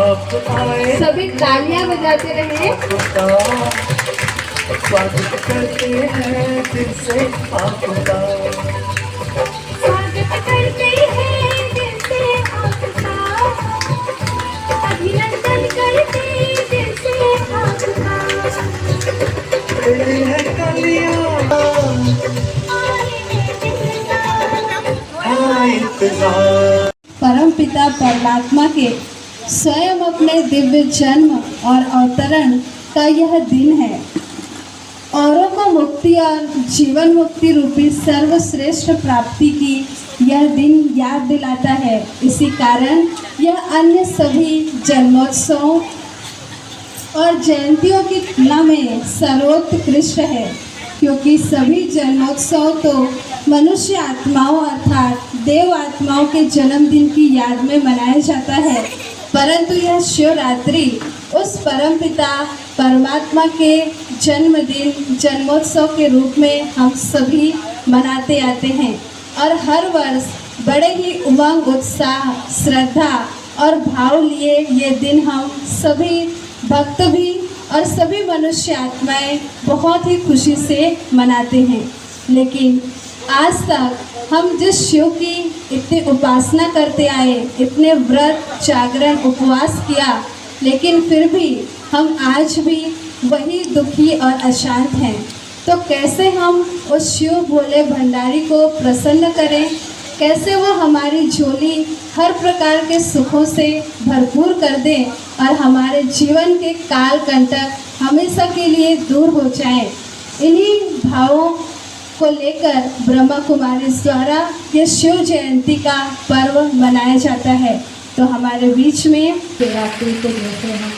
सभी तालियां बजाते रहे। स्वागत करते हैं दिल से आपका, स्वागत करते हैं दिल से आपका, अभिनंदन करते दिल से आपका। तेरी है कलियां परम पिता परमात्मा के स्वयं अपने दिव्य जन्म और अवतरण का यह दिन है। औरों को मुक्ति और जीवन मुक्ति रूपी सर्वश्रेष्ठ प्राप्ति की यह दिन याद दिलाता है। इसी कारण यह अन्य सभी जन्मोत्सवों और जयंतियों की तुलना में सर्वोत्कृष्ट है, क्योंकि सभी जन्मोत्सव तो मनुष्य आत्माओं अर्थात देव आत्माओं के जन्मदिन की याद में मनाया जाता है, परंतु यह शिवरात्रि उस परमपिता परमात्मा के जन्मदिन जन्मोत्सव के रूप में हम सभी मनाते आते हैं और हर वर्ष बड़े ही उमंग उत्साह श्रद्धा और भाव लिए ये दिन हम सभी भक्त भी और सभी मनुष्य आत्माएं बहुत ही खुशी से मनाते हैं। लेकिन आज तक हम जिस शिव की इतनी उपासना करते आए, इतने व्रत जागरण उपवास किया, लेकिन फिर भी हम आज भी वही दुखी और अशांत हैं। तो कैसे हम उस शिव भोले भंडारी को प्रसन्न करें, कैसे वो हमारी झोली हर प्रकार के सुखों से भरपूर कर दें और हमारे जीवन के काल कंटक हमेशा के लिए दूर हो जाएं। इन्हीं भावों को लेकर ब्रह्मा कुमारी द्वारा ये शिव जयंती का पर्व मनाया जाता है। तो हमारे बीच में शिवरात्रि को जैसे हम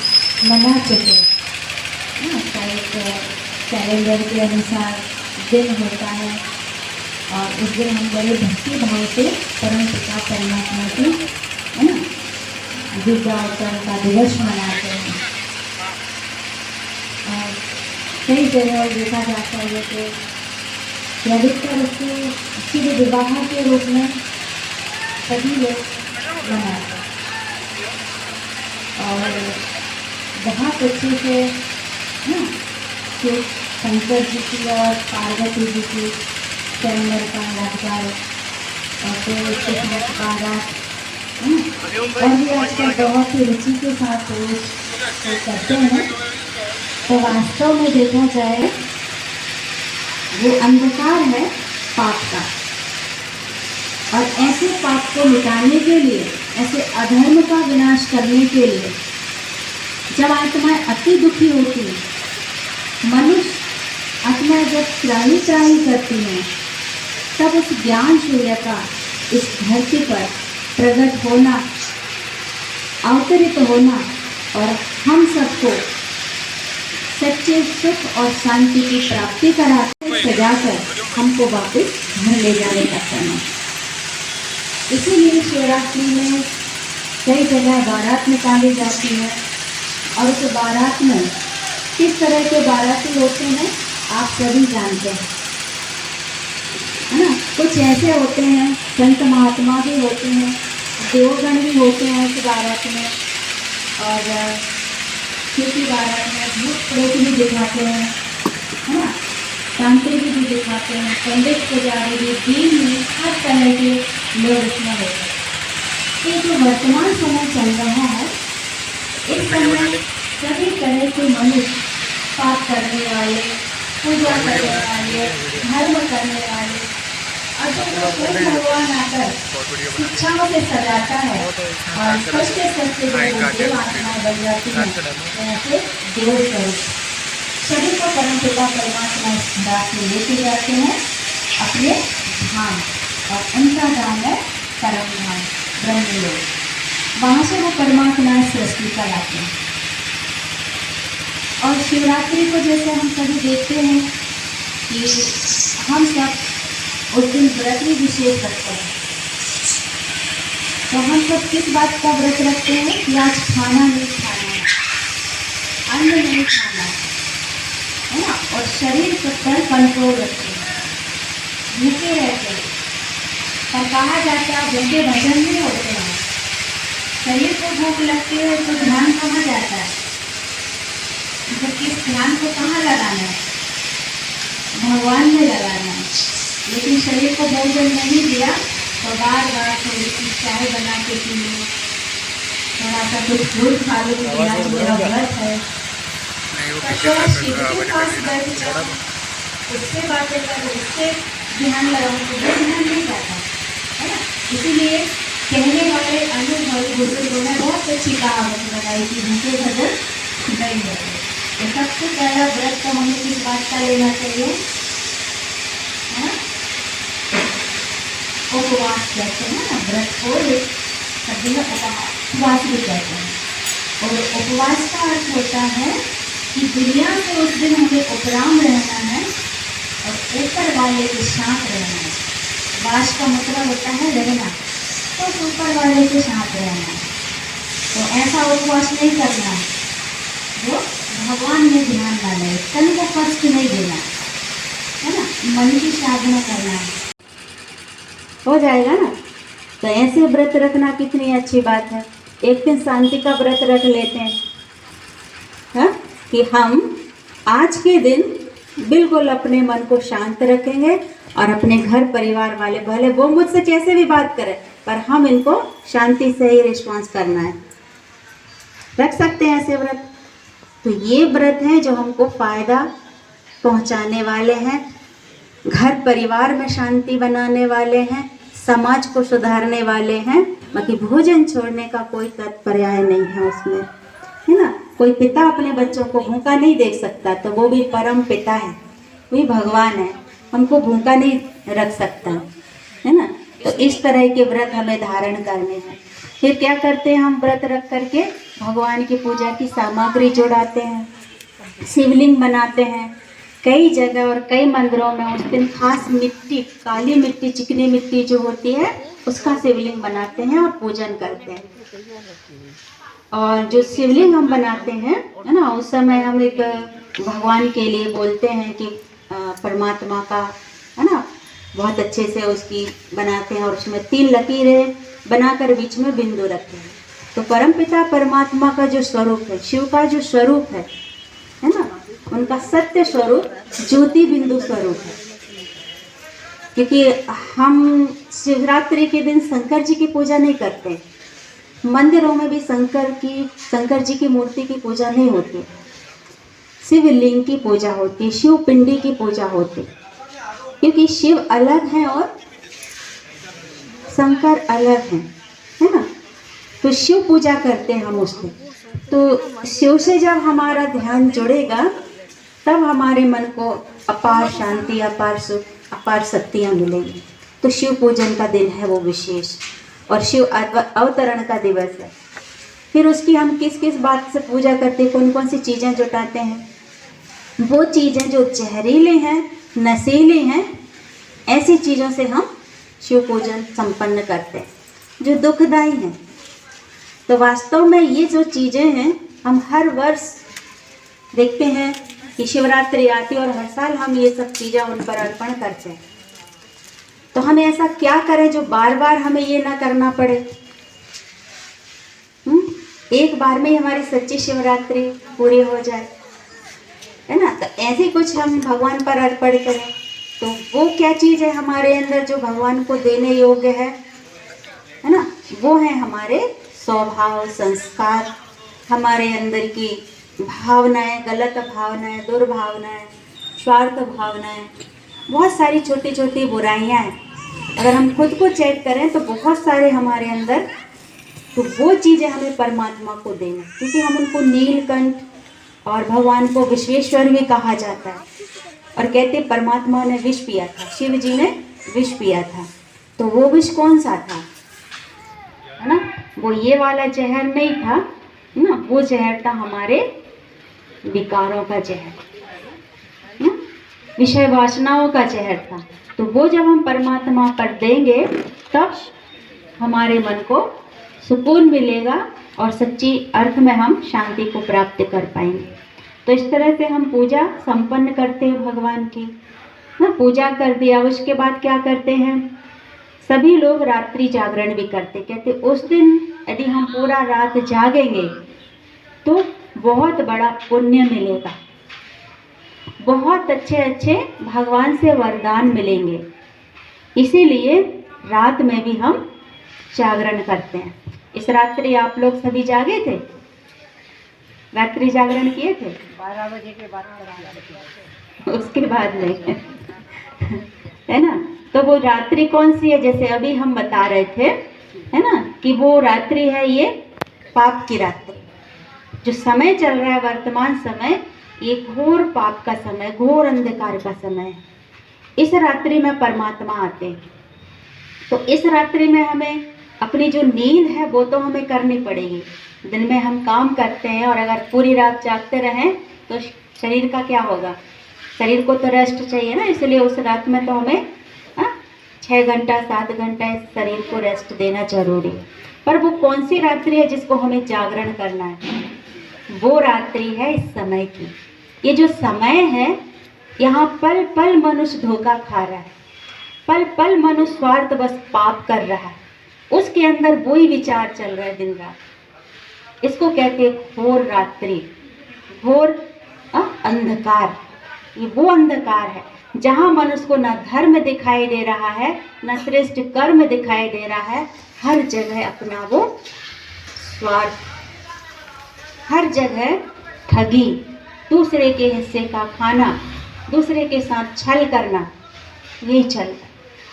मना चुके, कैलेंडर के अनुसार दिन होता है और उस दिन हम बड़े भक्ति भाव से परम पिता परमात्मा की है ना दिव्य अवतार का दिवस मनाते हैं। और कई जगह देखा जाता है कि अधिकतर उसको शिव विवाह के रूप में सभी लोग मनाते हैं और बहुत अच्छे से ना शिव शंकर जी की और पार्वती जी की कैलेंडर का यादगार और फिर उसके साथ बारात और भी आजकल बहुत ही रुचि के साथ वो करते हैं। तो वास्तव में देखा जाए वो अंधकार है पाप का, और ऐसे पाप को मिटाने के लिए, ऐसे अधर्म का विनाश करने के लिए जब आत्माएं अति दुखी होती हैं, मनुष्य आत्माएं जब त्राही करती हैं, तब उस ज्ञान सूर्य का इस धरती पर प्रकट होना, अवतरित होना और हम सबको सच्चे सुख और शांति की प्राप्ति कराकर सजाकर हमको वापस घर ले जाने का समय। इसीलिए शिवरात्रि में कई जगह बारात निकाली जाती है और उस बारात में किस तरह के बाराती होते हैं आप सभी जानते हैं, है ना। कुछ ऐसे होते हैं संत महात्मा भी होते हैं, देवगण भी होते हैं उस बारात में, और किसी बारात में भूत प्रेत भी दिखाते हैं, है ना, तांत्रिक भी दिखाते हैं, पंडित पुजारी भी, दीन में हर तरह के लोग इसमें होते हैं। ये जो वर्तमान समय चल रहा है, इस समय सभी तरह के मनुष्य पाप करने वाले, पूजा करने वाले, धर्म करने वाले, और जब भगवान आकर शिक्षाओं से सजाता है और सच्चे सच्चे देव आत्माएं बन जाती हैं, ऐसे देव स्वरूप सभी को परम पिता परमात्मा दास में लेके जाते हैं अपने धाम, और उनका धाम है परम धाम ब्रह्मलोक। वहाँ से वो परमात्मा सृष्टि का लाते हैं। और शिवरात्रि को जैसे हम सभी देखते हैं कि हम सब उस दिन व्रत भी विशेष रखते हैं। तो हम सब किस बात का व्रत रखते हैं कि आज खाना नहीं खाना है, अन्न नहीं खाना है ना, और शरीर पर कंट्रोल रखते हैं, भूखे रहते हैं। पर कहा जाता है भूखे भजन नहीं होते हैं, शरीर को भूख लगती है तो ध्यान ध्यान को कहाँ लगाना है? भगवान में लगाना है। लेकिन शरीर को भोजन नहीं दिया तो बार बार थोड़ी सी चाय बना के पी लो, थोड़ा सा कुछ फ्रूट खा लो, क्योंकि आज मेरा व्रत है। थोड़ा शिव के पास बैठ जाओ, उससे बातें करो, उससे ध्यान लगाओ, तो वो ध्यान नहीं जाता है ना। इसीलिए कहने वाले अनुभव बुजुर्गों ने बहुत अच्छी कहावत बताई कि भूखे भजन नहीं होते। तो सबसे पहला व्रत तो हमें किस बात का लेना चाहिए? उपवास कहते हैं ना, व्रत को सभी में उपवास भी कहते हैं। और उपवास का अर्थ होता है कि दुनिया से उस दिन हमें उपराम रहना है और ऊपर वाले के साथ रहना है। वास का मतलब होता है रहना, तो ऊपर वाले के साथ रहना। तो ऐसा उपवास नहीं करना जो भगवान में ध्यान ना लगे, तन को कष्ट नहीं देना है ना, मन की साधना करना है, हो जाएगा ना। तो ऐसे व्रत रखना कितनी अच्छी बात है। एक दिन शांति का व्रत रख लेते हैं, हाँ, कि हम आज के दिन बिल्कुल अपने मन को शांत रखेंगे और अपने घर परिवार वाले, भले वो मुझसे कैसे भी बात करें, पर हम इनको शांति से ही रिस्पॉन्स करना है। रख सकते हैं ऐसे व्रत। तो ये व्रत हैं जो हमको फ़ायदा पहुंचाने वाले हैं, घर परिवार में शांति बनाने वाले हैं, समाज को सुधारने वाले हैं। बाकी भोजन छोड़ने का कोई तात्पर्य नहीं है उसमें, है ना। कोई पिता अपने बच्चों को भूखा नहीं देख सकता, तो वो भी परम पिता है, वही भगवान है, हमको भूखा नहीं रख सकता, है ना। तो इस तरह के व्रत हमें धारण करने हैं। फिर क्या करते हैं हम? व्रत रख करके भगवान की पूजा की सामग्री जोड़ाते हैं, शिवलिंग बनाते हैं। कई जगह और कई मंदिरों में उस दिन खास मिट्टी, काली मिट्टी, चिकनी मिट्टी जो होती है, उसका शिवलिंग बनाते हैं और पूजन करते हैं। और जो शिवलिंग हम बनाते हैं, है ना, उस समय हम एक भगवान के लिए बोलते हैं कि परमात्मा का, है ना, बहुत अच्छे से उसकी बनाते हैं और उसमें 3 लकीरें बनाकर बीच में बिंदु रखते हैं। तो परमपिता परमात्मा का जो स्वरूप है, शिव का जो स्वरूप है ना, उनका सत्य स्वरूप ज्योति बिंदु स्वरूप है। क्योंकि हम शिवरात्रि के दिन शंकर जी की पूजा नहीं करते, मंदिरों में भी शंकर जी की मूर्ति की पूजा नहीं होती, शिवलिंग की पूजा होती, शिव पिंडी की पूजा होती। क्योंकि शिव अलग है और शंकर अलग है ना। तो शिव पूजा करते हैं हम उस दिन। तो शिव से जब हमारा ध्यान जुड़ेगा, तब हमारे मन को अपार शांति, अपार सुख, अपार शक्तियाँ मिलेंगी। तो शिव पूजन का दिन है वो विशेष, और शिव अवतरण का दिवस है। फिर उसकी हम किस किस बात से पूजा करते हैं, कौन कौन सी चीज़ें जुटाते हैं? वो चीज़ें जो जहरीली हैं, नशीली हैं, ऐसी चीज़ों से हम शिव पूजन संपन्न करते हैं जो दुखदाई हैं। तो वास्तव में ये जो चीज़ें हैं, हम हर वर्ष देखते हैं कि शिवरात्रि आती है और हर साल हम ये सब चीज़ें उन पर अर्पण करते हैं। तो हम ऐसा क्या करें जो बार बार हमें ये ना करना पड़े? एक बार में ही हमारी सच्ची शिवरात्रि पूरी हो जाए, है ना। तो ऐसे कुछ हम भगवान पर अर्पण करें। तो वो क्या चीज़ है हमारे अंदर जो भगवान को देने योग्य है ना। वो है हमारे स्वभाव, संस्कार, हमारे अंदर की भावनाएं, गलत भावनाएं, दुर्भावनाएं, स्वार्थ भावनाएं, बहुत सारी छोटी छोटी बुराइयां हैं। अगर हम खुद को चेक करें तो बहुत सारे हमारे अंदर, तो वो चीज़ें हमें परमात्मा को देना, क्योंकि हम उनको नीलकंठ और भगवान को विश्वेश्वर भी कहा जाता है। और कहते परमात्मा ने विष पिया था, शिव जी ने विष पिया था। तो वो विष कौन सा था, है ना? वो ये वाला जहर नहीं था, है ना। वो जहर था हमारे विकारों का जहर, है ना, विषय वासनाओं का जहर था। तो वो जब हम परमात्मा पर देंगे, तब हमारे मन को सुकून मिलेगा और सच्ची अर्थ में हम शांति को प्राप्त कर पाएंगे। तो इस तरह से हम पूजा संपन्न करते हैं भगवान की, ना। पूजा कर दिया, उसके बाद क्या करते हैं? सभी लोग रात्रि जागरण भी करते। कहते उस दिन यदि हम पूरा रात जागेंगे तो बहुत बड़ा पुण्य मिलेगा, बहुत अच्छे अच्छे भगवान से वरदान मिलेंगे। इसीलिए रात में भी हम जागरण करते हैं। इस रात्रि आप लोग सभी जागे थे, रात्रि जागरण किए थे? 12 बजे के बाद उसके बाद नहीं है ना। तो वो रात्रि कौन सी है? जैसे अभी हम बता रहे थे, है ना, कि वो रात्रि है ये पाप की रात्रि। जो समय चल रहा है वर्तमान समय, ये घोर पाप का समय, घोर अंधकार का समय है। इस रात्रि में परमात्मा आते हैं। तो इस रात्रि में हमें अपनी जो नींद है वो तो हमें करनी पड़ेगी। दिन में हम काम करते हैं और अगर पूरी रात जागते रहें तो शरीर का क्या होगा? शरीर को तो रेस्ट चाहिए ना, इसलिए उस रात में तो हमें 6 घंटा 7 घंटा इस शरीर को रेस्ट देना जरूरी है। पर वो कौन सी रात्रि है जिसको हमें जागरण करना है? वो रात्रि है इस समय की। ये जो समय है, यहाँ पल पल मनुष्य धोखा खा रहा है, पल पल मनुष्य स्वार्थ बस पाप कर रहा है, उसके अंदर वही विचार चल रहा है दिन रात। इसको कहते हैं घोर रात्रि, घोर अंधकार। ये वो अंधकार है जहाँ मनुष्य को न धर्म दिखाई दे रहा है, न श्रेष्ठ कर्म दिखाई दे रहा है। हर जगह अपना वो स्वार्थ, हर जगह ठगी, दूसरे के हिस्से का खाना, दूसरे के साथ छल करना, यही चल रहा है।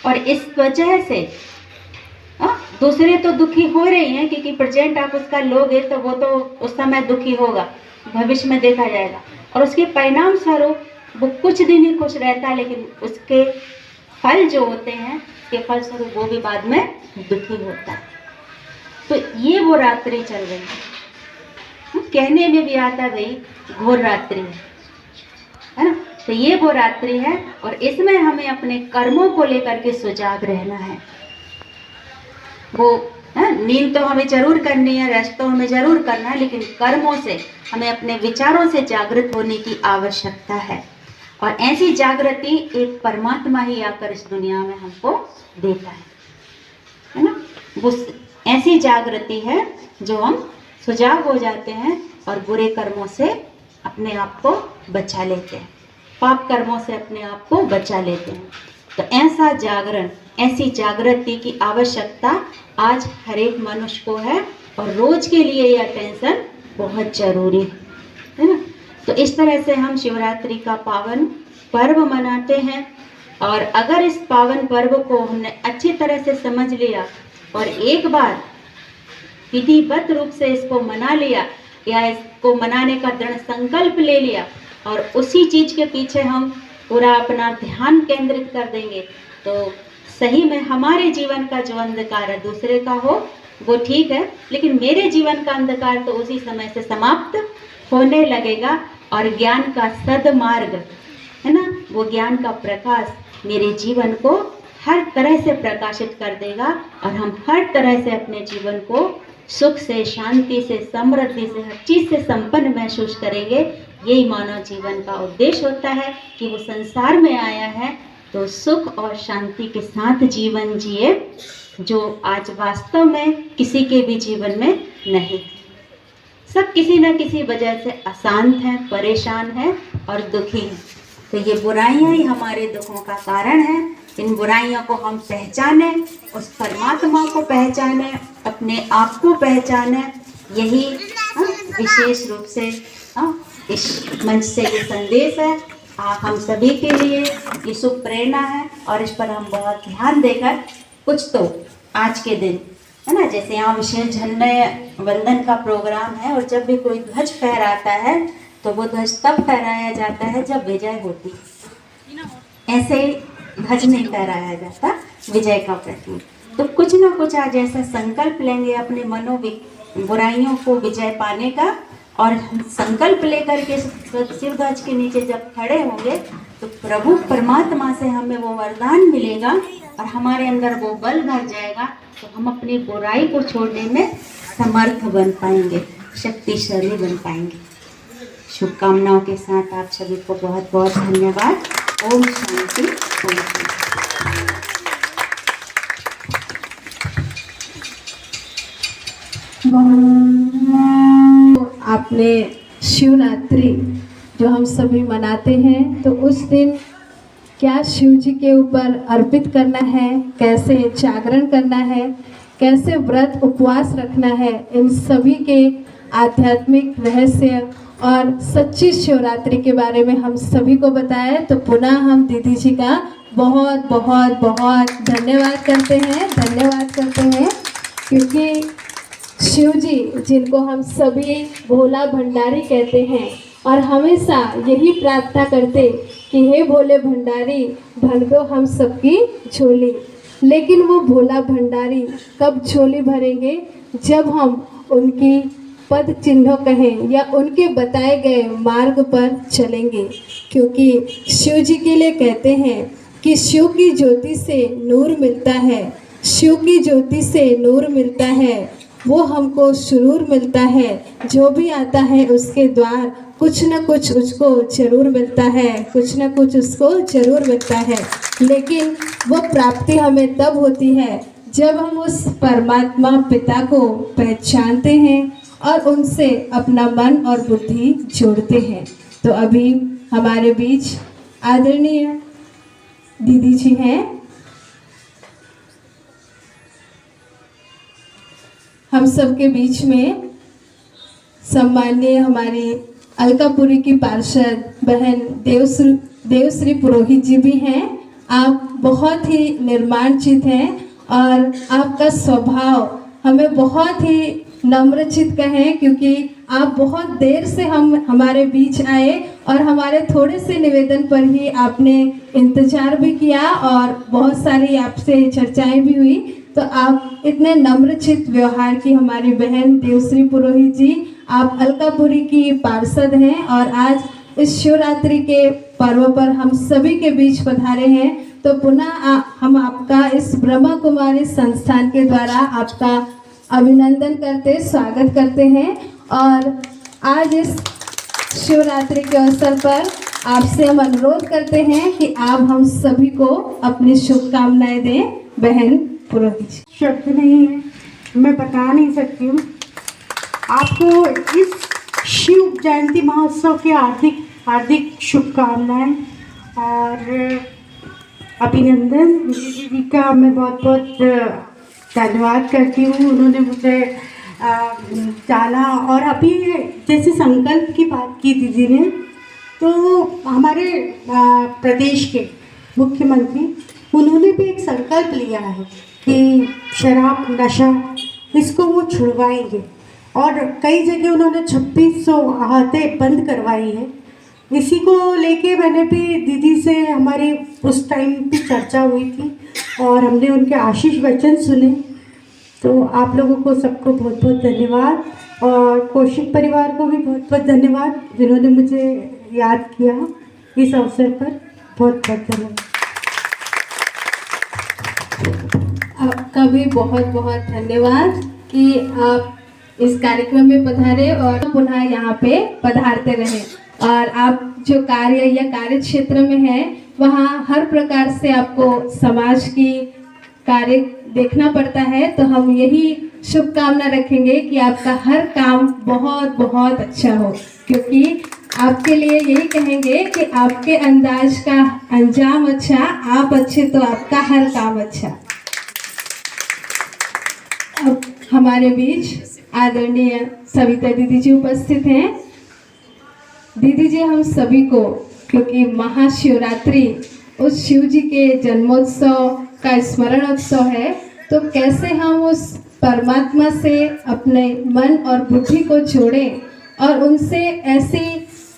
और इस वजह से दूसरे तो दुखी हो रहे हैं, क्योंकि प्रेजेंट आप उसका लोगे तो वो तो उस समय दुखी होगा, भविष्य में देखा जाएगा। और उसके परिणाम स्वरूप वो कुछ दिन ही खुश रहता है, लेकिन उसके फल जो होते हैं, उसके फल स्वरूप वो भी बाद में दुखी होता है। तो ये वो रात्रि चल रही है। कहने में भी आता है भाई घोर रात्रि है ना। तो ये वो रात्रि है और इसमें हमें अपने कर्मों को लेकर के सुजाग रहना है। वो नींद तो हमें जरूर करनी है, रेस्ट तो हमें जरूर करना है, लेकिन कर्मों से हमें अपने विचारों से जागृत होने की आवश्यकता है। और ऐसी जागृति एक परमात्मा ही आकर इस दुनिया में हमको देता है ना। वो ऐसी जागृति है जो हम सुजाग हो जाते हैं और बुरे कर्मों से अपने आप को बचा लेते हैं, पाप कर्मों से अपने आप को बचा लेते हैं। तो ऐसा जागरण, ऐसी जागृति की आवश्यकता आज हर एक मनुष्य को है और रोज के लिए यह अटेंशन बहुत जरूरी है ना। तो इस तरह से हम शिवरात्रि का पावन पर्व मनाते हैं। और अगर इस पावन पर्व को हमने अच्छी तरह से समझ लिया और एक बार विधिवत रूप से इसको मना लिया या इसको मनाने का दृढ़ संकल्प ले लिया और उसी चीज के पीछे हम पूरा अपना ध्यान केंद्रित कर देंगे, तो सही में हमारे जीवन का जो अंधकार है, दूसरे का हो वो ठीक है, लेकिन मेरे जीवन का अंधकार तो उसी समय से समाप्त होने लगेगा और ज्ञान का सदमार्ग है ना, वो ज्ञान का प्रकाश मेरे जीवन को हर तरह से प्रकाशित कर देगा और हम हर तरह से अपने जीवन को सुख से, शांति से, समृद्धि से, हर चीज से संपन्न महसूस करेंगे। यही मानव जीवन का उद्देश्य होता है कि वो संसार में आया है तो सुख और शांति के साथ जीवन जिए, जो आज वास्तव में किसी के भी जीवन में नहीं। सब किसी न किसी वजह से अशांत हैं, परेशान हैं और दुखी हैं। तो ये बुराइयां ही हमारे दुखों का कारण है। इन बुराइयों को हम पहचाने, उस परमात्मा को पहचाने, अपने आप को पहचाने। यही विशेष रूप से इस मंच से ये संदेश है हम सभी के लिए, ये शुभ प्रेरणा है और इस पर हम बहुत ध्यान देकर कुछ तो आज के दिन है ना, जैसे यहाँ विशेष झंडे वंदन का प्रोग्राम है और जब भी कोई ध्वज फहराता है तो वो ध्वज तब फहराया जाता है जब विजय होती है। ऐसे ही ध्वज नहीं फहराया जाता विजय का प्रतीक। तो कुछ ना कुछ आज ऐसा संकल्प लेंगे अपने मनो बुराइयों को विजय पाने का और संकल्प लेकर के शिव ध्वज के नीचे जब खड़े होंगे तो प्रभु परमात्मा से हमें वो वरदान मिलेगा और हमारे अंदर वो बल भर जाएगा, तो हम अपनी बुराई को छोड़ने में समर्थ बन पाएंगे, शक्तिशाली बन पाएंगे। शुभकामनाओं के साथ आप सभी को बहुत बहुत धन्यवाद। ओम शांति, ओम शांति। आपने शिवरात्रि जो हम सभी मनाते हैं, तो उस दिन क्या शिव जी के ऊपर अर्पित करना है, कैसे जागरण करना है, कैसे व्रत उपवास रखना है, इन सभी के आध्यात्मिक रहस्य और सच्ची शिवरात्रि के बारे में हम सभी को बताएं। तो पुनः हम दीदी जी का बहुत बहुत बहुत धन्यवाद करते हैं, क्योंकि शिव जी जिनको हम सभी भोला भंडारी कहते हैं और हमेशा यही प्रार्थना करते कि हे भोले भंडारी भर दो हम सबकी झोली। लेकिन वो भोला भंडारी कब झोली भरेंगे, जब हम उनकी पद चिन्हों कहें या उनके बताए गए मार्ग पर चलेंगे। क्योंकि शिव जी के लिए कहते हैं कि शिव की ज्योति से नूर मिलता है, शिव की ज्योति से नूर मिलता है, वो हमको सुरूर मिलता है, जो भी आता है उसके द्वार कुछ न कुछ उसको जरूर मिलता है, कुछ न कुछ उसको जरूर मिलता है। लेकिन वो प्राप्ति हमें तब होती है जब हम उस परमात्मा पिता को पहचानते हैं और उनसे अपना मन और बुद्धि जोड़ते हैं। तो अभी हमारे बीच आदरणीय दीदी जी हैं। हम सबके बीच में सम्माननीय हमारी अलकापुरी की पार्षद बहन देवश्री पुरोहित जी भी हैं। आप बहुत ही निर्माणचित हैं और आपका स्वभाव हमें बहुत ही नम्रचित कहें, क्योंकि आप बहुत देर से हमारे बीच आए और हमारे थोड़े से निवेदन पर ही आपने इंतजार भी किया और बहुत सारी आपसे चर्चाएं भी हुई। तो आप इतने नम्रचित व्यवहार की हमारी बहन देवश्री पुरोहित जी, आप अलकापुरी की पार्षद हैं और आज इस शिवरात्रि के पर्व पर हम सभी के बीच पधारे हैं। तो पुनः हम आपका इस ब्रह्मा कुमारी संस्थान के द्वारा आपका अभिनंदन करते, स्वागत करते हैं। और आज इस शिवरात्रि के अवसर पर आपसे हम अनुरोध करते हैं कि आप हम सभी को अपनी शुभकामनाएं दें। बहन पुरोहित जी। शब्द नहीं है, मैं बता नहीं सकती हूँ आपको। इस शिव जयंती महोत्सव के हार्दिक हार्दिक शुभकामनाएं और अभिनंदन। दीदी का मैं बहुत बहुत धन्यवाद करती हूँ, उन्होंने मुझे जाना। और अभी जैसे संकल्प की बात की दीदी ने, तो हमारे प्रदेश के मुख्यमंत्री उन्होंने भी एक संकल्प लिया है कि शराब नशा इसको वो छुड़वाएंगे और कई जगह उन्होंने 2600 आहतें बंद करवाई है। इसी को लेके मैंने भी दीदी से हमारी उस टाइम पे चर्चा हुई थी और हमने उनके आशीष वचन सुने। तो आप लोगों को सबको बहुत बहुत धन्यवाद और कौशिक परिवार को भी बहुत बहुत धन्यवाद जिन्होंने मुझे याद किया इस अवसर पर। बहुत बहुत धन्यवाद। आपका भी बहुत बहुत धन्यवाद कि आप इस कार्यक्रम में पधारे और पुनः यहाँ पे पधारते रहे। और आप जो कार्य या कार्य क्षेत्र में हैं वहाँ हर प्रकार से आपको समाज की कार्य देखना पड़ता है। तो हम यही शुभकामना रखेंगे कि आपका हर काम बहुत बहुत अच्छा हो, क्योंकि आपके लिए यही कहेंगे कि आपके अंदाज का अंजाम अच्छा, आप अच्छे तो आपका हर काम अच्छा। अब हमारे बीच आदरणीय सविता दीदी जी उपस्थित हैं। दीदी जी हम सभी को, क्योंकि महाशिवरात्रि उस शिव जी के जन्मोत्सव का स्मरणोत्सव है, तो कैसे हम उस परमात्मा से अपने मन और बुद्धि को जोड़ें और उनसे ऐसे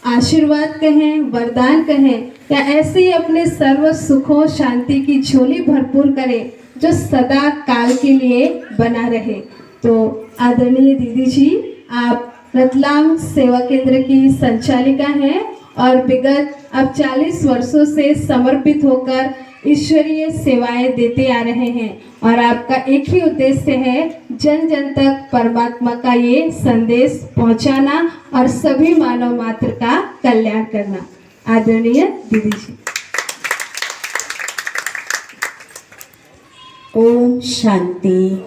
आशीर्वाद कहें, वरदान कहें या ऐसे ही अपने सर्व सुखों शांति की झोली भरपूर करें जो सदा काल के लिए बना रहे। तो आदरणीय दीदी जी, आप रतलाम सेवा केंद्र की संचालिका हैं और विगत अब 40 वर्षों से समर्पित होकर ईश्वरीय सेवाएं देते आ रहे हैं और आपका एक ही उद्देश्य है जन जन तक परमात्मा का ये संदेश पहुंचाना और सभी मानव मात्र का कल्याण करना। आदरणीय दीदी जी। ओम शांति।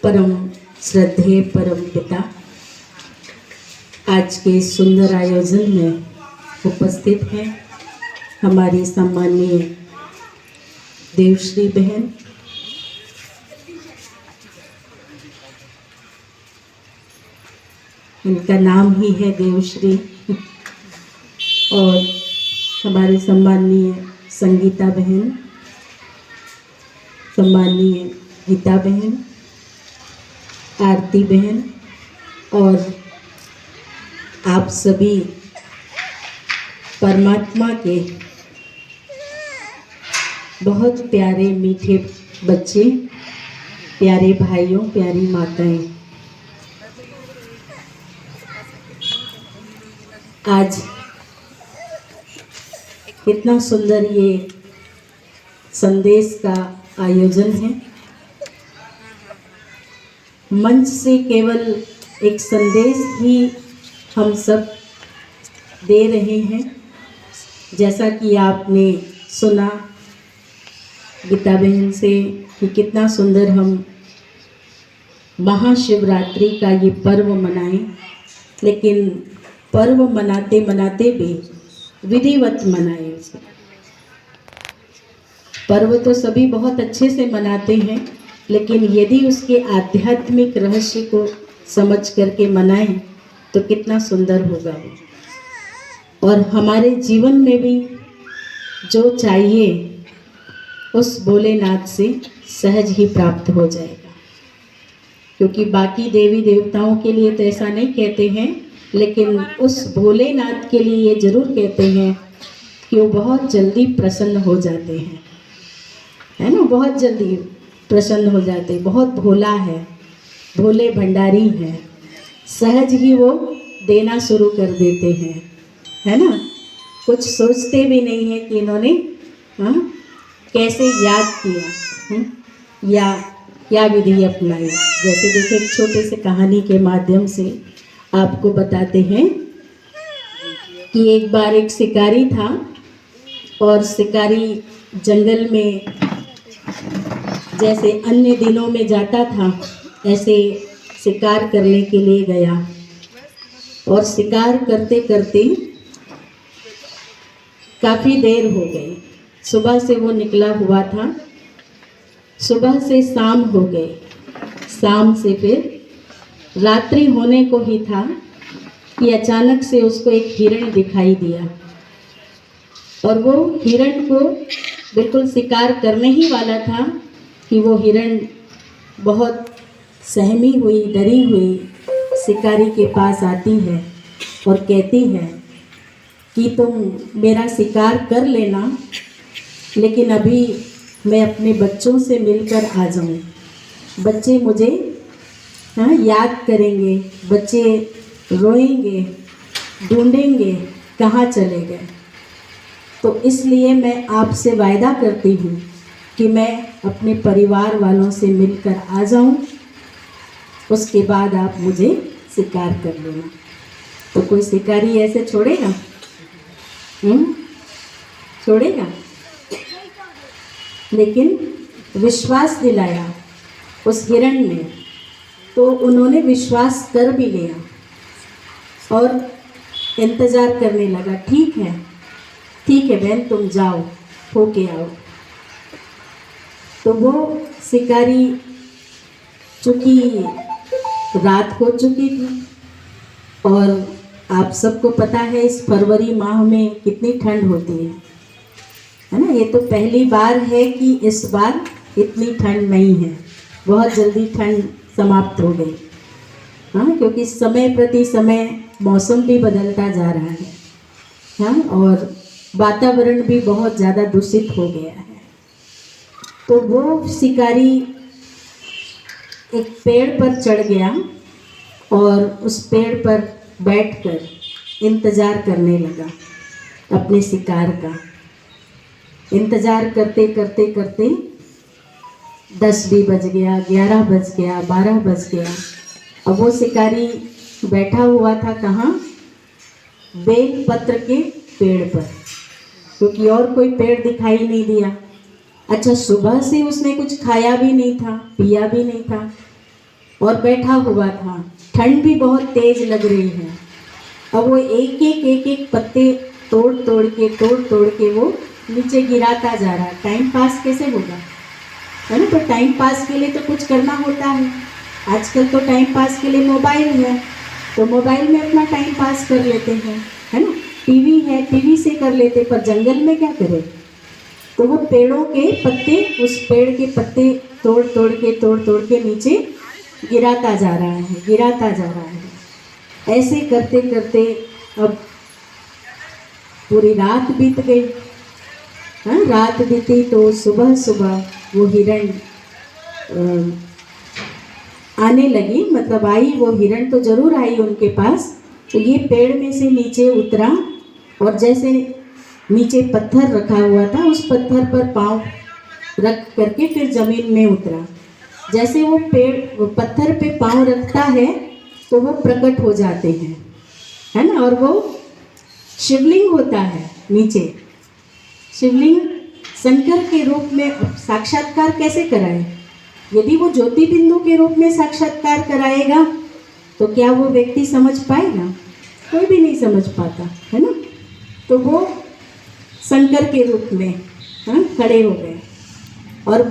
परम श्रद्धेय परम पिता आज के सुंदर आयोजन में उपस्थित हैं हमारी सम्माननीय देवश्री बहन, इनका नाम ही है देवश्री, और हमारे सम्माननीय संगीता बहन, सम्माननीय गीता बहन, आरती बहन और आप सभी परमात्मा के बहुत प्यारे मीठे बच्चे, प्यारे भाइयों, प्यारी माताएं। आज कितना सुंदर ये संदेश का आयोजन है। मंच से केवल एक संदेश ही हम सब दे रहे हैं, जैसा कि आपने सुना गीता बहन से कि कितना सुंदर हम महाशिवरात्रि का ये पर्व मनाएं, लेकिन पर्व मनाते मनाते भी विधिवत मनाएं उसे। पर्व तो सभी बहुत अच्छे से मनाते हैं, लेकिन यदि उसके आध्यात्मिक रहस्य को समझ करके मनाएं तो कितना सुंदर होगा वो। और हमारे जीवन में भी जो चाहिए उस भोलेनाथ से सहज ही प्राप्त हो जाएगा, क्योंकि बाकी देवी देवताओं के लिए तो ऐसा नहीं कहते हैं, लेकिन उस भोलेनाथ के लिए ये जरूर कहते हैं कि वो बहुत जल्दी प्रसन्न हो जाते हैं, है ना, बहुत जल्दी प्रसन्न हो जाते हैं। बहुत भोला है, भोले भंडारी है, सहज ही वो देना शुरू कर देते हैं, है ना। कुछ सोचते भी नहीं है कि इन्होंने कैसे याद किया या क्या विधि अपनाई। जैसे देखो, एक छोटे से कहानी के माध्यम से आपको बताते हैं कि एक बार एक शिकारी था और शिकारी जंगल में जैसे अन्य दिनों में जाता था, ऐसे शिकार करने के लिए गया। और शिकार करते करते काफ़ी देर हो गई। सुबह से वो निकला हुआ था, सुबह से शाम हो गई, शाम से फिर रात्रि होने को ही था कि अचानक से उसको एक हिरण दिखाई दिया। और वो हिरण को बिल्कुल शिकार करने ही वाला था कि वो हिरण बहुत सहमी हुई, डरी हुई शिकारी के पास आती है और कहती है कि तुम मेरा शिकार कर लेना, लेकिन अभी मैं अपने बच्चों से मिलकर आ जाऊं। बच्चे मुझे याद करेंगे, बच्चे रोएंगे, ढूंढेंगे कहाँ चले गए। तो इसलिए मैं आपसे वायदा करती हूँ कि मैं अपने परिवार वालों से मिलकर आ जाऊं, उसके बाद आप मुझे शिकार कर लेना। तो कोई शिकारी ऐसे छोड़ेगा? छोड़ेगा? लेकिन विश्वास दिलाया उस हिरण ने, तो उन्होंने विश्वास कर भी लिया और इंतज़ार करने लगा। ठीक है बहन, तुम जाओ, होके आओ। तो वो शिकारी, चूँकि रात हो चुकी थी और आप सबको पता है इस फरवरी माह में कितनी ठंड होती है ना। ये तो पहली बार है कि इस बार इतनी ठंड नहीं है, बहुत जल्दी ठंड समाप्त हो गई। हाँ, क्योंकि समय प्रति समय मौसम भी बदलता जा रहा है, हाँ, और वातावरण भी बहुत ज़्यादा दूषित हो गया है। तो वो शिकारी एक पेड़ पर चढ़ गया और उस पेड़ पर बैठकर इंतज़ार करने लगा अपने शिकार का। इंतज़ार करते करते करते 10 भी बज गया, 11 बज गया, 12 बज गया। अब वो शिकारी बैठा हुआ था कहाँ? बेल पत्र के पेड़ पर, क्योंकि और कोई पेड़ दिखाई नहीं दिया। अच्छा, सुबह से उसने कुछ खाया भी नहीं था, पिया भी नहीं था और बैठा हुआ था। ठंड भी बहुत तेज लग रही है, अब वो एक एक पत्ते तोड़ तोड़ के वो नीचे गिराता जा रहा है। टाइम पास कैसे होगा, है ना? तो टाइम पास के लिए तो कुछ करना होता है। आजकल तो टाइम पास के लिए मोबाइल है, तो मोबाइल में अपना टाइम पास कर लेते हैं, है ना? टीवी है, टीवी से कर लेते, पर जंगल में क्या करें? तो वो पेड़ों के पत्ते, उस पेड़ के पत्ते तोड़ तोड़ के नीचे गिराता जा रहा है। ऐसे करते करते अब पूरी रात बीत गई। हाँ, रात बीती तो सुबह वो हिरण आने लगी, मतलब आई, वो हिरण तो जरूर आई उनके पास। तो ये पेड़ में से नीचे उतरा और जैसे नीचे पत्थर रखा हुआ था, उस पत्थर पर पाँव रख करके फिर ज़मीन में उतरा। जैसे वो पत्थर पे पाँव रखता है तो वो प्रकट हो जाते हैं, है ना? और वो शिवलिंग होता है नीचे। शिवलिंग शंकर के रूप में साक्षात्कार कैसे कराए? यदि वो ज्योति बिंदु के रूप में साक्षात्कार कराएगा तो क्या वो व्यक्ति समझ पाएगा? कोई भी नहीं समझ पाता, है ना? तो वो शंकर के रूप में खड़े हो गए और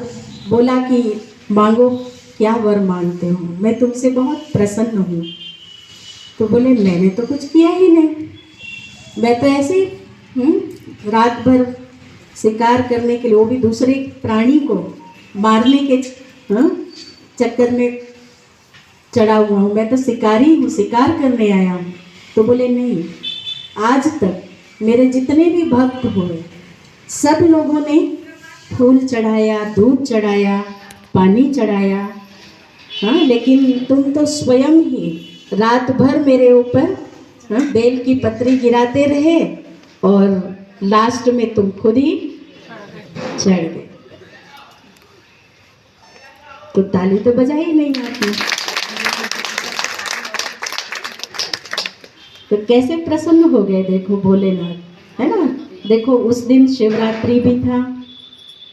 बोला कि मांगो, क्या वर मांगते हो? मैं तुमसे बहुत प्रसन्न हूँ। तो बोले मैंने तो कुछ किया ही नहीं, मैं तो ऐसे रात भर शिकार करने के लिए, वो भी दूसरे प्राणी को मारने के चक्कर में चढ़ा हुआ हूँ, मैं तो शिकारी हूँ, शिकार करने आया हूँ। तो बोले नहीं, आज तक मेरे जितने भी भक्त हुए सब लोगों ने फूल चढ़ाया, दूध चढ़ाया, पानी चढ़ाया, हाँ, लेकिन तुम तो स्वयं ही रात भर मेरे ऊपर बेल की पत्री गिराते रहे और लास्ट में तुम खुद ही चढ़ गए। तो ताली तो बजाई नहीं आपने। तो कैसे प्रसन्न हो गए देखो भोलेनाथ, है ना? देखो उस दिन शिवरात्रि भी था,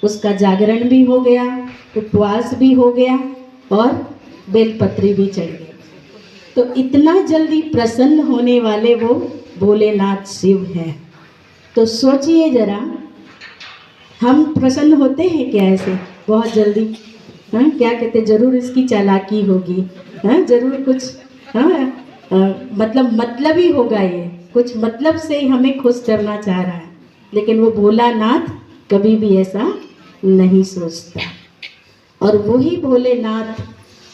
उसका जागरण भी हो गया, उपवास भी हो गया और बेलपत्री भी चढ़ गई। तो इतना जल्दी प्रसन्न होने वाले वो भोलेनाथ शिव हैं। तो सोचिए जरा, हम प्रसन्न होते हैं क्या ऐसे बहुत जल्दी? हाँ, क्या कहते, जरूर इसकी चालाकी होगी, हाँ, जरूर कुछ मतलब ही होगा, ये कुछ मतलब से ही हमें खुश करना चाह रहा है। लेकिन वो भोलानाथ कभी भी ऐसा नहीं सोचता। और वही भोलेनाथ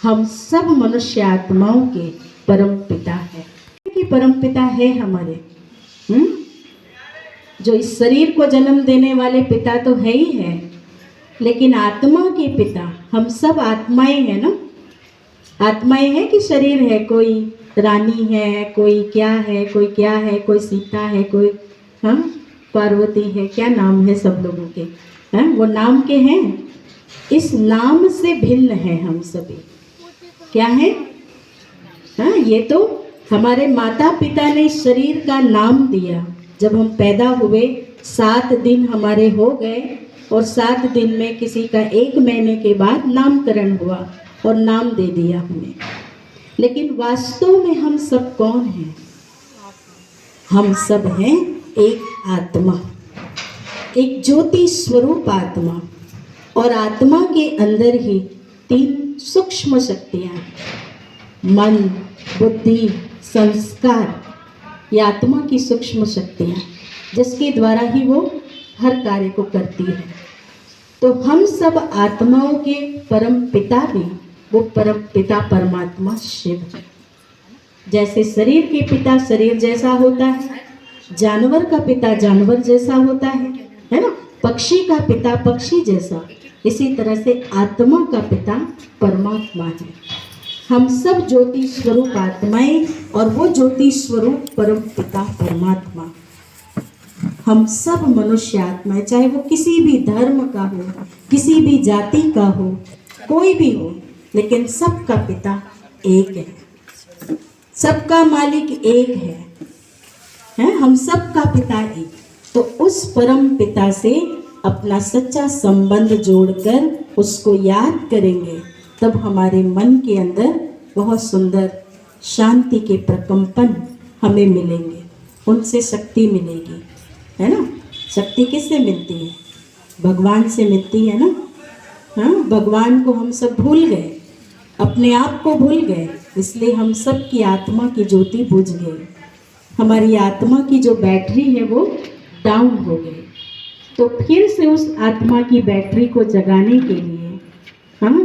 हम सब मनुष्य आत्माओं के परम पिता है, कि परम पिता है हमारे। जो इस शरीर को जन्म देने वाले पिता तो है ही है, लेकिन आत्मा के पिता हम सब आत्माएं हैं ना। आत्माएं हैं कि शरीर है? कोई रानी है, कोई क्या है, कोई क्या है, कोई सीता है, कोई पार्वती है, क्या नाम है सब लोगों के? वो नाम के हैं। इस नाम से भिन्न है हम सभी। क्या है? ये तो हमारे माता पिता ने शरीर का नाम दिया। जब हम पैदा हुए 7 दिन हमारे हो गए और 7 दिन में किसी का 1 महीने के बाद नामकरण हुआ और नाम दे दिया हमने। लेकिन वास्तव में हम सब कौन हैं? हम सब हैं एक आत्मा, एक ज्योति स्वरूप आत्मा। और आत्मा के अंदर ही 3 सूक्ष्म शक्तियाँ, मन, बुद्धि, संस्कार, ये आत्मा की सूक्ष्म शक्तियाँ, जिसके द्वारा ही वो हर कार्य को करती है। तो हम सब आत्माओं के परम पिता भी वो परम पिता परमात्मा शिव है। जैसे शरीर के पिता शरीर जैसा होता है, जानवर का पिता जानवर जैसा होता है ना? पक्षी का पिता पक्षी जैसा, इसी तरह से आत्मा का पिता परमात्मा है। हम सब ज्योति स्वरूप आत्माएं और वो ज्योति स्वरूप परम पिता परमात्मा। हम सब मनुष्य आत्माएं, चाहे वो किसी भी धर्म का हो, किसी भी जाति का हो, कोई भी हो, लेकिन सबका पिता एक है, सबका मालिक एक है, हम सबका पिता एक। तो उस परम पिता से अपना सच्चा संबंध जोड़कर उसको याद करेंगे, तब हमारे मन के अंदर बहुत सुंदर शांति के प्रकंपन हमें मिलेंगे, उनसे शक्ति मिलेगी, है ना। शक्ति किससे मिलती है? भगवान से मिलती है ना। हाँ, भगवान को हम सब भूल गए, अपने आप को भूल गए, इसलिए हम सब की आत्मा की ज्योति बुझ गई। हमारी आत्मा की जो बैटरी है वो डाउन हो गई। तो फिर से उस आत्मा की बैटरी को जगाने के लिए हम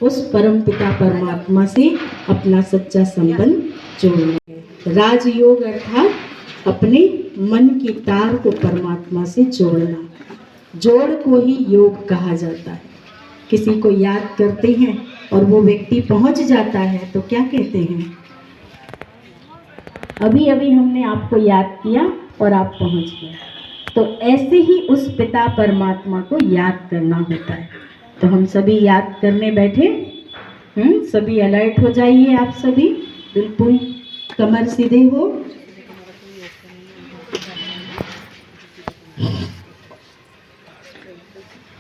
उस परम पिता परमात्मा से अपना सच्चा संबंध जोड़ना। राजयोग अर्थात अपने मन की तार को परमात्मा से जोड़ना। जोड़ को ही योग कहा जाता है। किसी को याद करते हैं और वो व्यक्ति पहुंच जाता है तो क्या कहते हैं? अभी अभी हमने आपको याद किया और आप पहुंच गए। तो ऐसे ही उस पिता परमात्मा को याद करना होता है। तो हम सभी याद करने बैठे। सभी अलर्ट हो जाइए। आप सभी बिल्कुल कमर सीधे हो।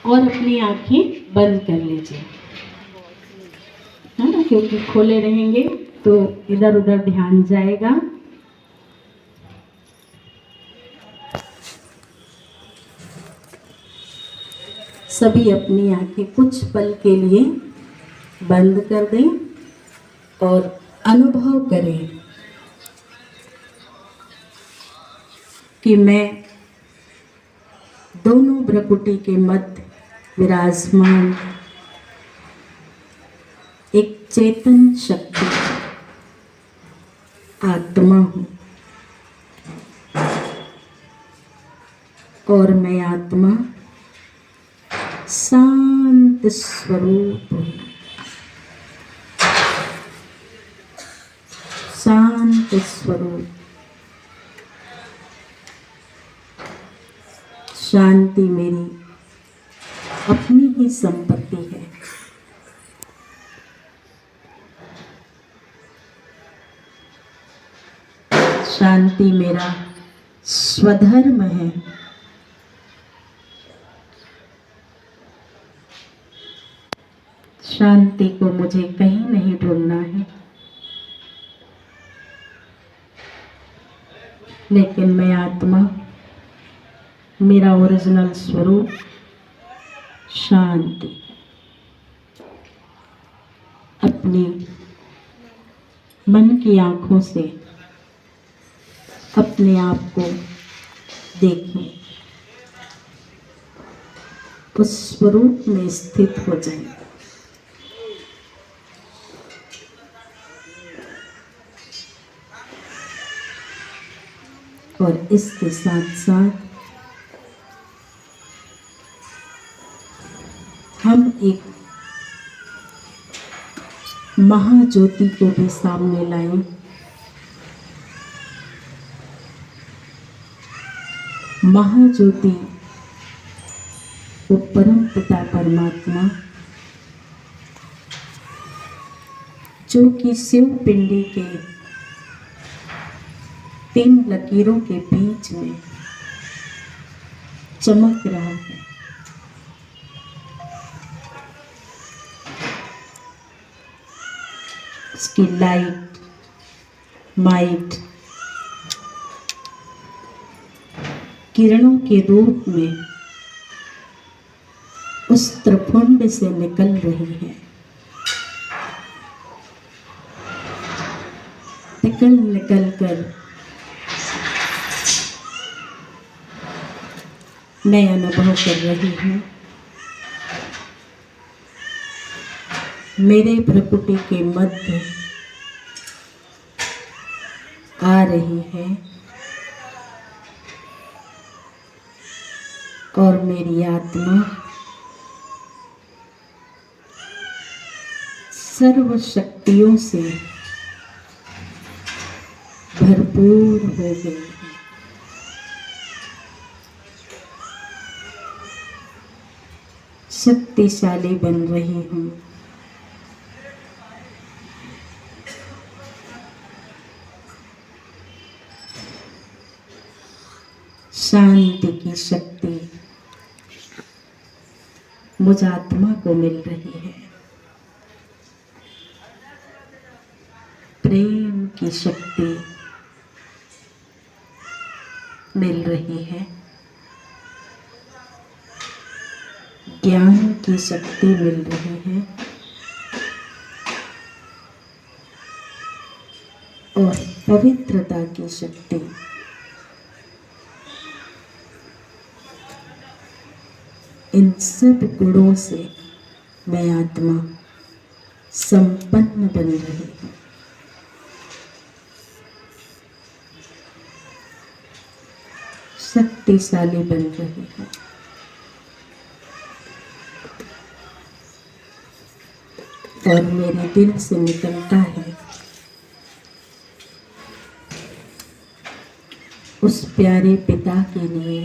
और अपनी आंखें बंद कर लीजिए, है ना, क्योंकि खोले रहेंगे तो इधर उधर ध्यान जाएगा। सभी अपनी आंखें कुछ पल के लिए बंद कर दें और अनुभव करें कि मैं दोनों भ्रुकुटी के मध्य विराजमान एक चेतन शक्ति आत्मा हूँ और मैं आत्मा शांत स्वरूप हूँ। शांत स्वरूप। शांति मेरी अपनी ही संपत्ति है। शांति मेरा स्वधर्म है। शांति को मुझे कहीं नहीं ढूंढना है, लेकिन मैं आत्मा, मेरा ओरिजिनल स्वरूप शांति। अपनी मन की आंखों से अपने आप को देखें, उस स्वरूप में स्थित हो जाएं। और इसके साथ साथ हम एक महाज्योति को भी सामने लाएं। महाज्योति वो परम पिता परमात्मा जो कि शिव पिंडी के 3 लकीरों के बीच में चमक रहा है। उसकी लाइट, माइट किरणों के रूप में उस त्रिपुंड से निकल रही है। निकल कर मैं अनुभव कर रही हूँ, मेरे भ्रुकुटी के मध्य आ रही है और मेरी आत्मा सर्व शक्तियों से भरपूर हो गई है। शक्तिशाली बन रही हूँ। शांति की शक्ति मुझ आत्मा को मिल रही है। प्रेम की शक्ति मिल रही है, ज्ञान की शक्ति मिल रही है और पवित्रता की शक्ति। इन सब गुणों से मैं आत्मा संपन्न बन रही हूँ। शक्तिशाली बन रही हूँ। और मेरे दिल से निकलता है उस प्यारे पिता के लिए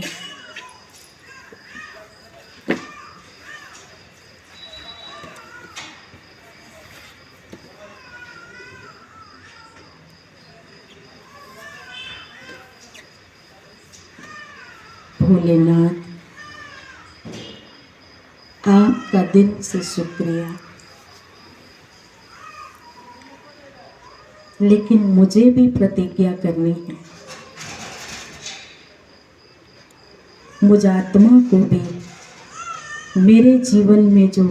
भोलेनाथ, आपका दिल से शुक्रिया। लेकिन मुझे भी प्रतिज्ञा करनी है, मुझ आत्मा को भी मेरे जीवन में जो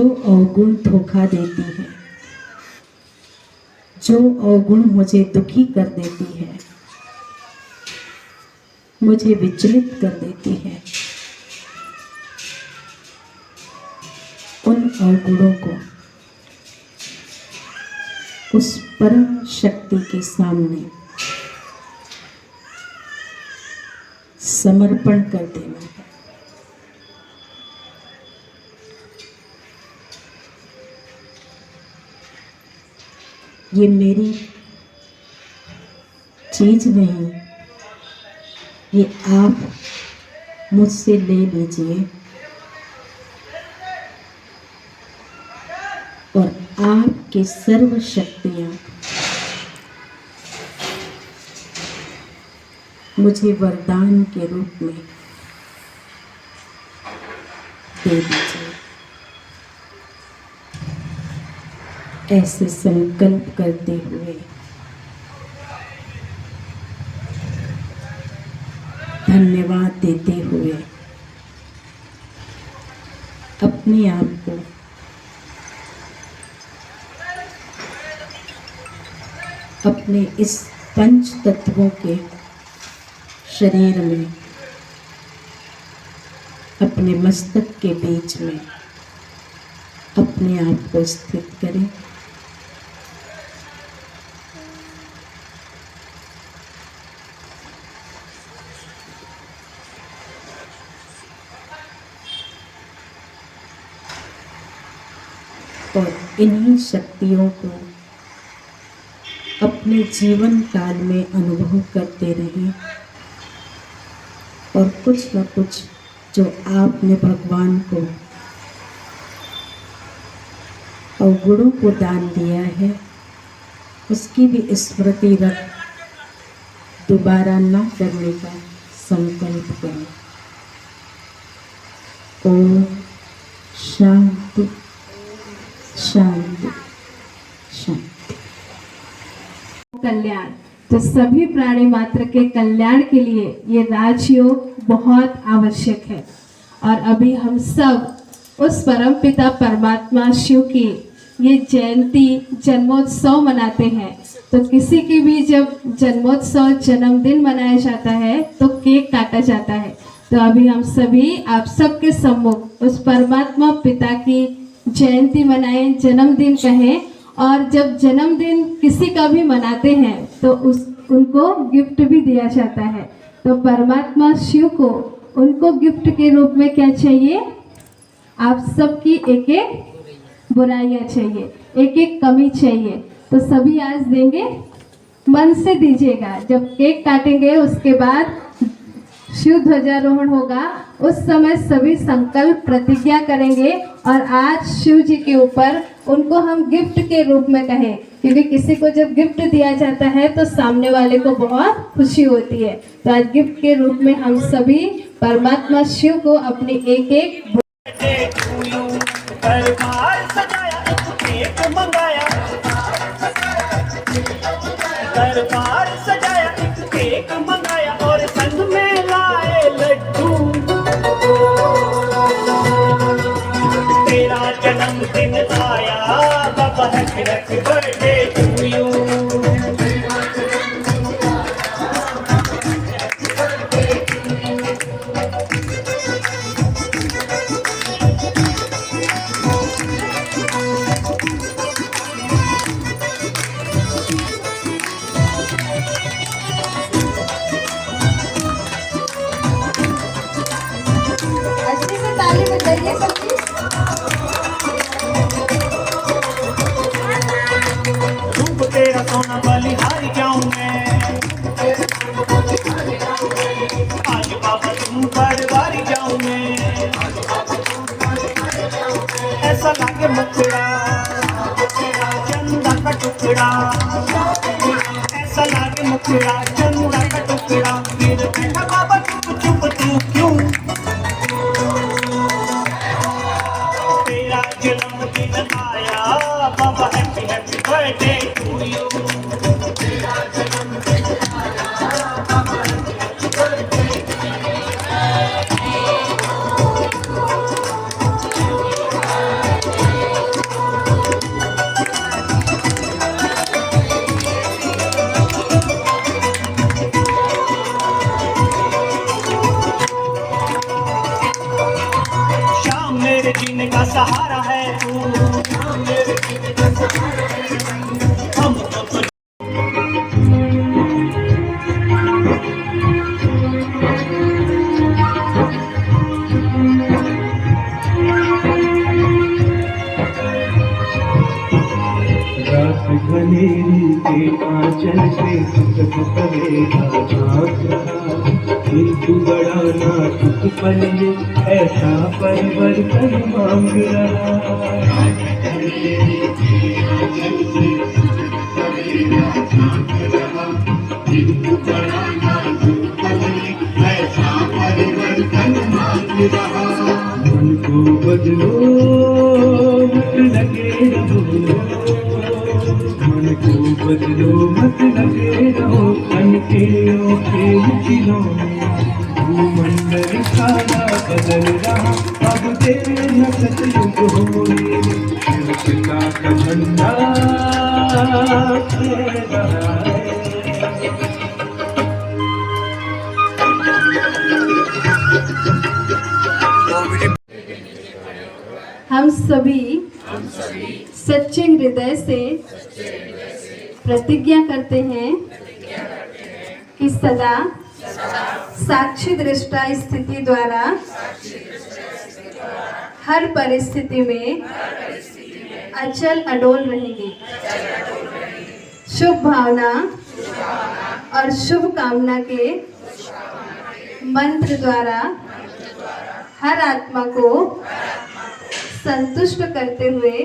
अवगुण धोखा देती है, जो अवगुण मुझे दुखी कर देती है, मुझे विचलित कर देती है, उन अवगुणों को उस परम शक्ति के सामने समर्पण कर देना है। ये मेरी चीज नहीं, ये आप मुझसे ले लीजिए और आपकी सर्व शक्तियाँ मुझे वरदान के रूप में दे दीजिए। ऐसे संकल्प करते हुए धन्यवाद देते हुए अपने आप को अपने इस पंच तत्वों के शरीर में, अपने मस्तक के बीच में अपने आप को स्थित करें। और इन्हीं शक्तियों को अपने जीवन काल में अनुभव करते रहें और कुछ न कुछ जो आपने भगवान को अवगुणों को दान दिया है उसकी भी स्मृति रख दोबारा न करने का संकल्प करें। ओम शांति शांति शांति। कल्याण, तो सभी प्राणी मात्र के कल्याण के लिए ये राजयोग बहुत आवश्यक है। और अभी हम सब उस परमपिता परमात्मा शिव की ये जयंती जन्मोत्सव मनाते हैं। तो किसी की भी जब जन्मोत्सव जन्मदिन मनाया जाता है तो केक काटा जाता है। तो अभी हम सभी आप सबके सम्मुख उस परमात्मा पिता की जयंती मनाएं, जन्मदिन कहें। और जब जन्मदिन किसी का भी मनाते हैं तो उनको गिफ्ट भी दिया जाता है। तो परमात्मा शिव को उनको गिफ्ट के रूप में क्या चाहिए? आप सबकी एक एक बुराइयां चाहिए, एक एक कमी चाहिए। तो सभी आज देंगे, मन से दीजिएगा। जब केक काटेंगे उसके बाद शिव ध्वजारोहण होगा, उस समय सभी संकल्प प्रतिज्ञा करेंगे और आज शिव जी के ऊपर उनको हम गिफ्ट के रूप में कहें, क्योंकि किसी को जब गिफ्ट दिया जाता है तो सामने वाले को बहुत खुशी होती है। तो आज गिफ्ट के रूप में हम सभी परमात्मा शिव को अपनी एक एक दरबार सजाया, केक मंगाया, दरबार सजाया। आया बाबा happy happy birthday to you. अच्छे से ताली बजाइए सभी। रूप तेरा सोना बलिहारी जाऊं मैं, आज बाबा तुम पर बारी जाऊं मैं। ऐसा लागे मुखड़ा चंदा का टुकड़ा, ऐसा लागे मुखड़ा चंदा का टुकड़ा। फिर बैठा बाबा चुप चुप तू क्यों, तेरा जन्मदिन आया बाबा happy happy birthday to you. शाम मेरे जीने का सहारा है तू, हमको तो रात घनेरी के आंचल से सुख सवेरा झांक रहा, किंतु बड़ा नाजुक पल ये ऐसा परिवर्तन मांग रहा। किंतु बड़ा नाजुक पल ये ऐसा परिवर्तन मांग रहा। मन को बदलो मत लगे रहो, मन को बदलो मत लगे रहो। मन के खिलौने भूमंडल सारा बदल रहा, अब तेरे न सतयुग होने शिवता का झंडा खेल रहा है। हम सभी सच्चे हृदय से प्रतिज्ञा करते हैं कि सदा साक्षी दृष्टा स्थिति द्वारा हर परिस्थिति में अचल अडोल रहेंगे। शुभ भावना और शुभ कामना के मंत्र द्वारा हर आत्मा को संतुष्ट करते हुए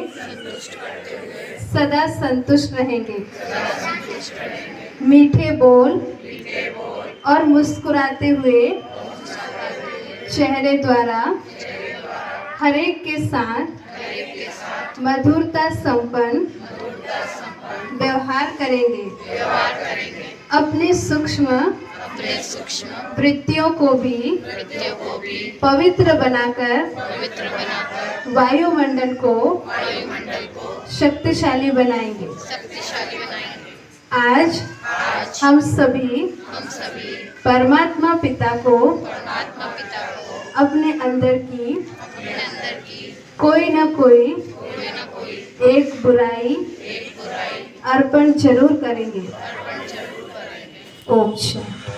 सदा संतुष्ट रहेंगे। मीठे बोल और मुस्कुराते हुए चेहरे द्वारा हर एक के साथ मधुरता संपन्न व्यवहार करेंगे। अपने सूक्ष्म वृत्तियों को भी पवित्र बनाकर वायुमंडल को शक्तिशाली बनाएंगे। आज हम सभी परमात्मा पिता को अपने अंदर की कोई न कोई एक बुराई अर्पण जरूर करेंगे। ओम शांति।